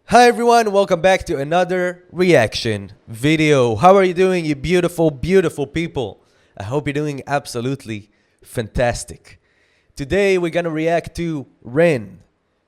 Hi everyone, welcome back to another reaction video. How are you doing, you beautiful, beautiful people? I hope you're doing absolutely fantastic. Today we're gonna react to Ren,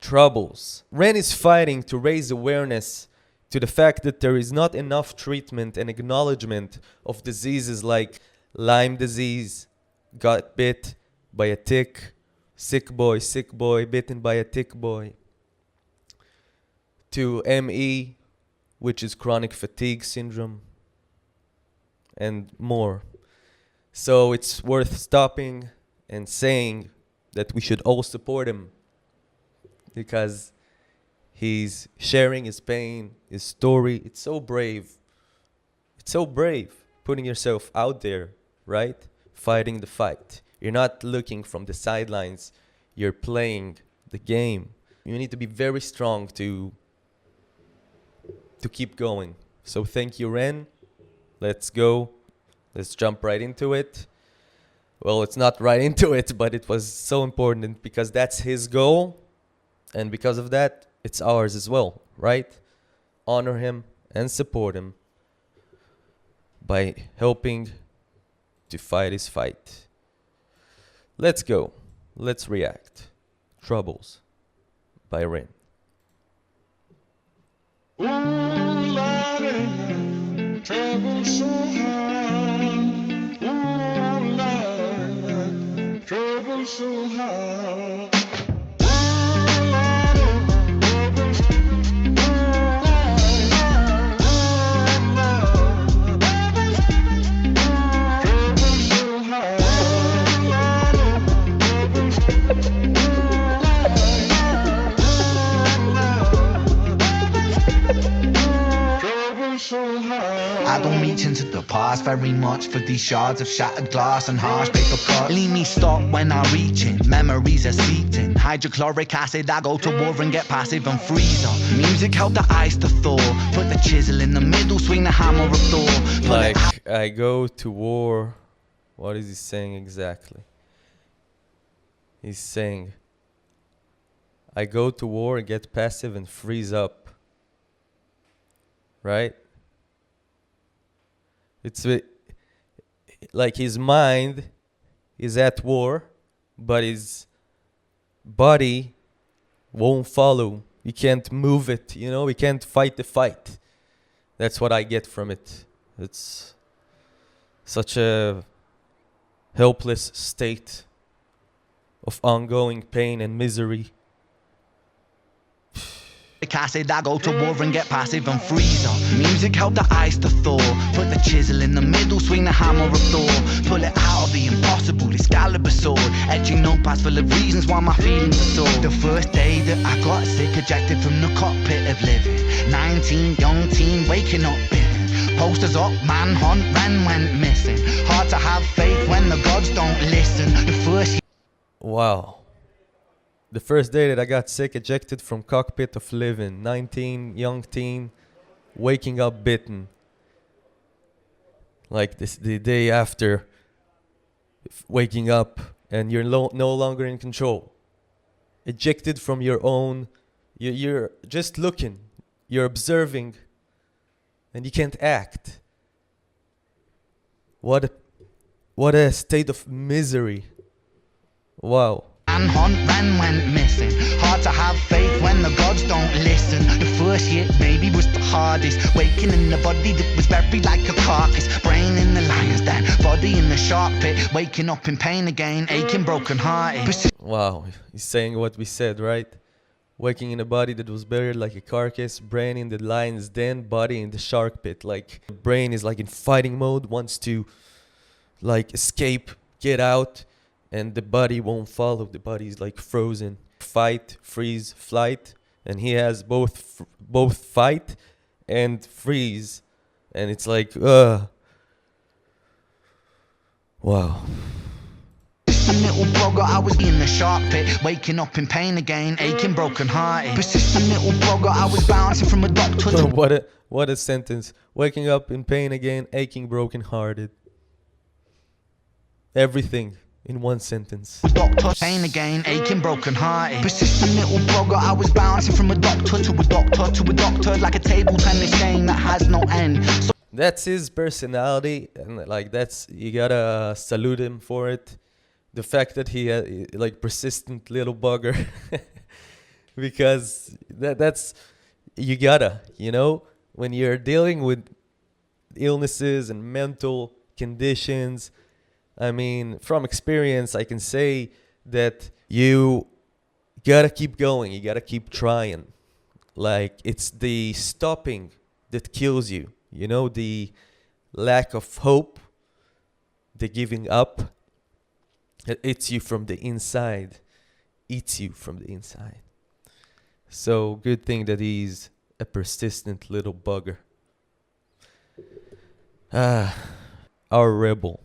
Troubles. Ren is fighting to raise awareness to the fact that there is not enough treatment and acknowledgement of diseases like Lyme disease, got bit by a tick, sick boy, bitten by a tick boy, to ME, which is chronic fatigue syndrome, and more. So it's worth stopping and saying that we should all support him because he's sharing his pain, his story. It's so brave. It's so brave putting yourself out there, right? Fighting the fight. You're not looking from the sidelines. You're playing the game. You need to be very strong to keep going. So thank you, Ren. Let's go. Let's jump right into it. Well, it's not right into it, but it was so important because that's his goal. And because of that, it's ours as well, right? Honor him and support him by helping to fight his fight. Let's go. Let's react. Troubles by Ren. Ooh, Lordy, trouble so hard. Ooh, Lordy, trouble so hard. I don't reach into the past very much for these shards of shattered glass and harsh paper cuts. Leave me stop when I reach in, memories are seeped in. Hydrochloric acid, I go to war and get passive and freeze up. Music help the ice to thaw, put the chisel in the middle, swing the hammer of Thor. Like, I go to war. What is he saying exactly? He's saying, I go to war and get passive and freeze up. Right? It's like his mind is at war, but his body won't follow. You can't move it, you know? We can't fight the fight. That's what I get from it. It's such a helpless state of ongoing pain and misery. Acid, I go to war and get passive and freeze up. Music help the ice to thaw, put the chisel in the middle, swing the hammer of Thor. Pull it out of the impossible, Excalibur sword. Etching notepads full of reasons why my feelings are sore. The first day that I got sick, ejected from the cockpit of living. 19, young teen, waking up bitten. Posters up, manhunt, Ren went missing. Hard to have faith when the gods don't listen. The first Wow. The first day that I got sick, ejected from cockpit of living. 19, young teen, waking up bitten. Like this, the day after waking up and you're no longer in control. Ejected from your own, you're just looking, you're observing, and you can't act. What a state of misery. Wow. Manhunt, Ren went missing. Hard to have faith when the gods don't listen. The first year maybe was the hardest. Waking in the body that was buried like a carcass. Brain in the lion's den, body in the shark pit. Waking up in pain again, aching, broken hearted. Wow, he's saying what we said, right? Waking in a body that was buried like a carcass, brain in the lion's den, body in the shark pit. Like, the brain is like in fighting mode, wants to like escape, get out, and the body won't follow. The body is like frozen. Fight, freeze, flight, and he has both fight and freeze, and it's like, wow. Persistent little blogger, I was in the shark pit. Waking up in pain again, aching, broken hearted. Persistent little blogger, I was bouncing from a doctor to what a sentence. Waking up in pain again, aching, broken hearted. Everything. in one sentence. Doctor, pain again, aching, broken hearted. Persistent little blogger, I was bouncing from a doctor to a doctor to a doctor, like a table tennis game that has no end. So That's his personality, and like that's, you gotta salute him for it. The fact that he like persistent little bugger, because that's, you gotta, when you're dealing with illnesses and mental conditions. I mean, from experience, I can say that you gotta keep going. You gotta keep trying. Like, it's the stopping that kills you. The lack of hope, the giving up. It eats you from the inside. Eats you from the inside. So, good thing that he's a persistent little bugger. Our rebel.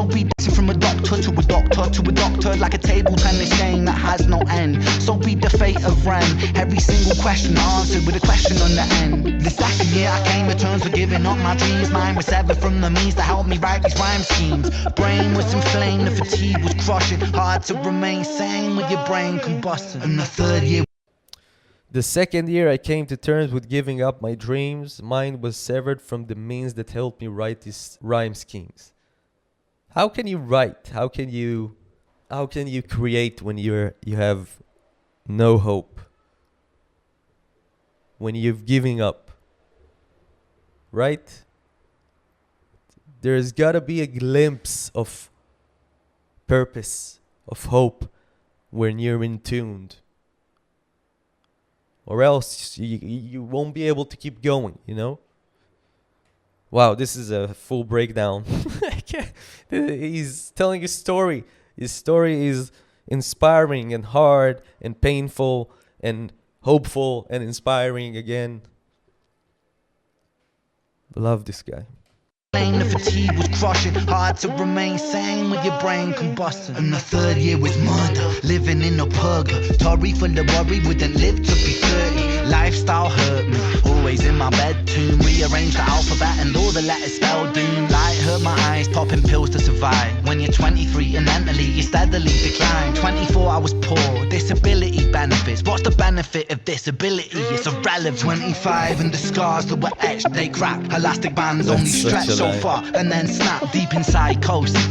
be dancing from a doctor to a doctor to a doctor, like a table tennis game that has no end. So be the fate of Ren. Every single question answered with a question on the end. The second year I came to terms with giving up my dreams. Mine was severed from the means to help me write these rhyme schemes. Brain was inflamed, the fatigue was crushing. Hard to remain sane with your brain combusting. And the third year, The second year I came to terms with giving up my dreams. Mine was severed from the means that helped me write these rhyme schemes. How can you write? How can you create when you have no hope? When you've giving up? Right? There's got to be a glimpse of purpose, of hope when you're in tuned. Or else you won't be able to keep going, Wow, this is a full breakdown. He's telling a story. His story is inspiring and hard and painful and hopeful and inspiring again. Love this guy. the fatigue was crushing. Hard to remain sane with your brain combusting. And the third year was murder, living in a purgatory full of worry. Wouldn't live to be 30. Lifestyle hurt me, always in my bedroom. Rearrange the alphabet and all the letters spell doom. Light hurt my eyes, popping pills to survive. When you're 23 and mentally you steadily decline. 24 I was poor, disability benefits. What's the benefit of disability? It's irrelevant. 25 and the scars that were etched, they crack. Elastic bands That's only such stretch a so lie. far and then snap deep in psychosis.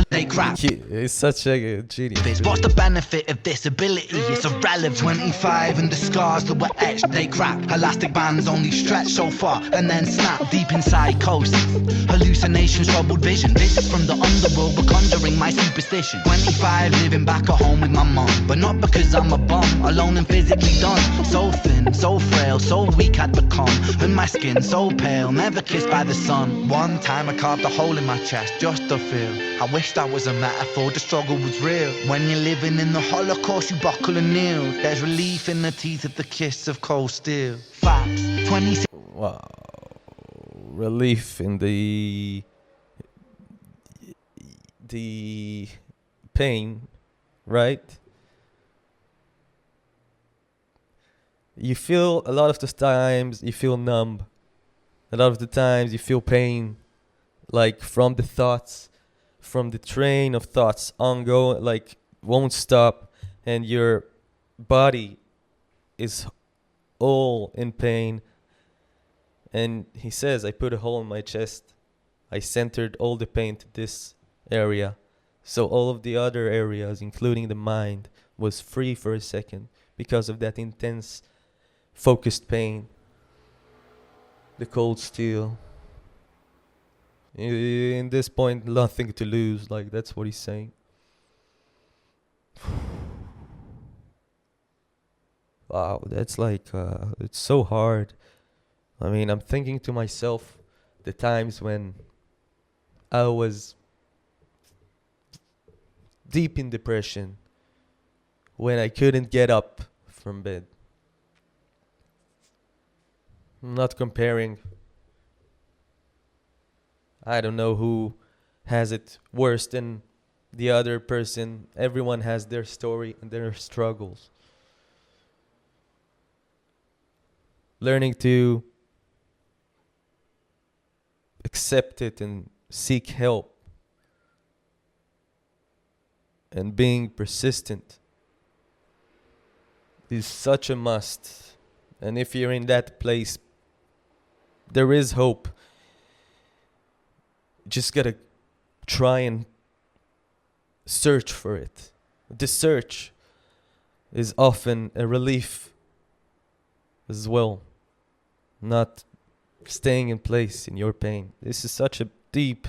They crack. He's such a genius. What's the benefit of disability? It's irrelevant. 25 and the scars that were etched, they crack. Elastic bands only stretch so far and then snap deep in psychosis. Hallucinations, troubled vision. Visit from the underworld, but conjuring my superstition. 25 living back at home with my mum, but not because I'm a bum, alone and physically done. So thin, so frail, so weak I'd become. And my skin so pale, never kissed by the sun. One time I carved a hole in my chest just to feel. I wish that was a metaphor, the struggle was real. When you're living in the Holocaust, you buckle and kneel. There's relief in the teeth of the kiss of cold steel. Facts, 26. Wow. Relief in the pain, right? You feel a lot of the times you feel numb. A lot of the times you feel pain, like from the thoughts, from the train of thoughts ongoing, like won't stop, and your body is all in pain. And he says, I put a hole in my chest. I centered all the pain to this area. So all of the other areas, including the mind, was free for a second because of that intense, focused pain. The cold steel. In this point, nothing to lose. Like, that's what he's saying. Wow, that's like, it's so hard. I mean, I'm thinking to myself the times when I was deep in depression, when I couldn't get up from bed. I'm not comparing. I don't know who has it worse than the other person. Everyone has their story and their struggles. Learning to accept it and seek help and being persistent is such a must. And if you're in that place, there is hope. You just gotta try and search for it. The search is often a relief as well, not staying in place in your pain. This is such a deep,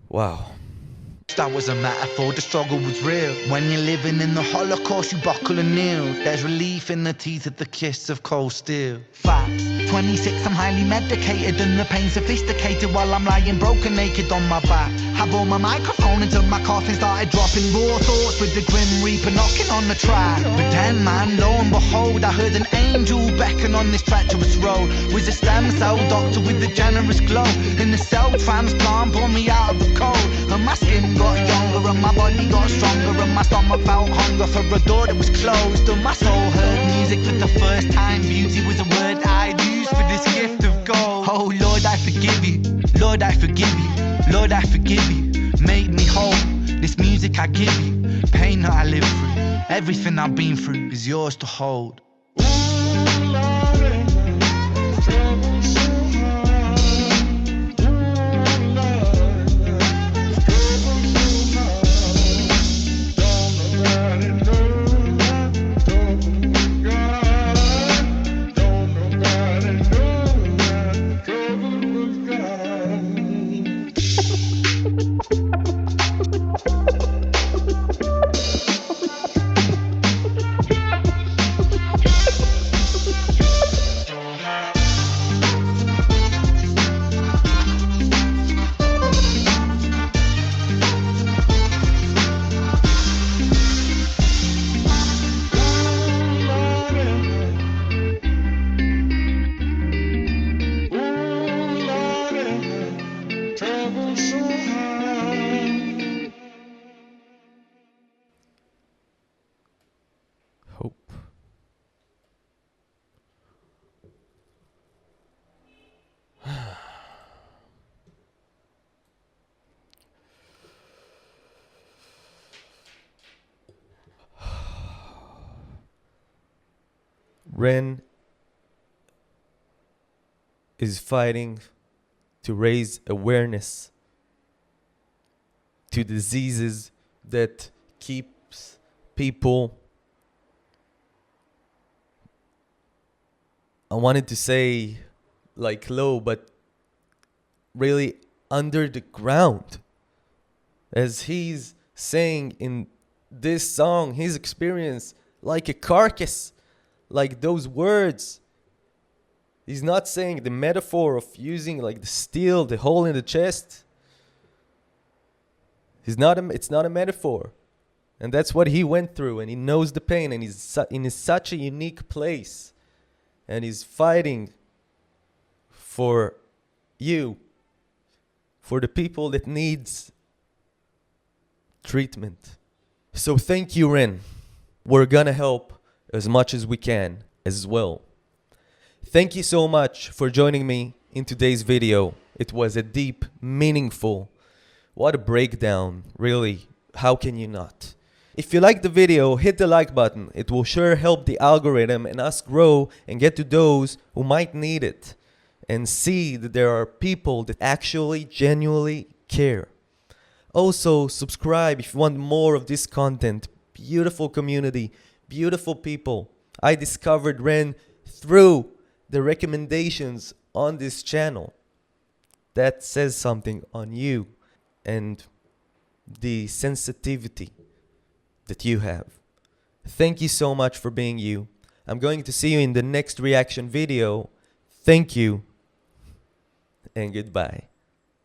wow. That was a metaphor, the struggle was real. When you're living in the Holocaust, you buckle and kneel. There's relief in the teeth of the kiss of cold steel. Facts. 26, I'm highly medicated and the pain sophisticated while I'm lying broken naked on my back. Have on my microphone until my coffin started dropping raw thoughts with the grim reaper knocking on the track. But then, man, lo and behold, I heard an angel beckon on this treacherous road. Was a stem cell doctor with a generous glow. In the cell transplant, pulled me out of the cold. And my skin got younger and my body got stronger and my stomach felt hunger for a door that was closed. And my soul heard music for the first time. Beauty was a word I'd use for this gift of gold. Oh Lord, I forgive you. Lord, I forgive you. Lord, I forgive you. Make me whole. This music I give you. Pain that I live through. Everything I've been through is yours to hold. Hope. Ren is fighting to raise awareness to diseases that keeps people, I wanted to say like low, but really under the ground. As he's saying in this song, his experience like a carcass, like those words. He's not saying the metaphor of using like the steel, the hole in the chest. It's not a metaphor. And that's what he went through, and he knows the pain, and he's in such a unique place. And he's fighting for you, for the people that needs treatment. So thank you, Ren. We're gonna help as much as we can as well. Thank you so much for joining me in today's video. It was a deep, meaningful, what a breakdown, really. How can you not? If you like the video, hit the like button. It will sure help the algorithm and us grow and get to those who might need it, and see that there are people that actually genuinely care. Also, subscribe if you want more of this content. Beautiful community, beautiful people. I discovered Ren through the recommendations on this channel. That says something on you and the sensitivity that you have. Thank you so much for being you. I'm going to see you in the next reaction video. Thank you and goodbye.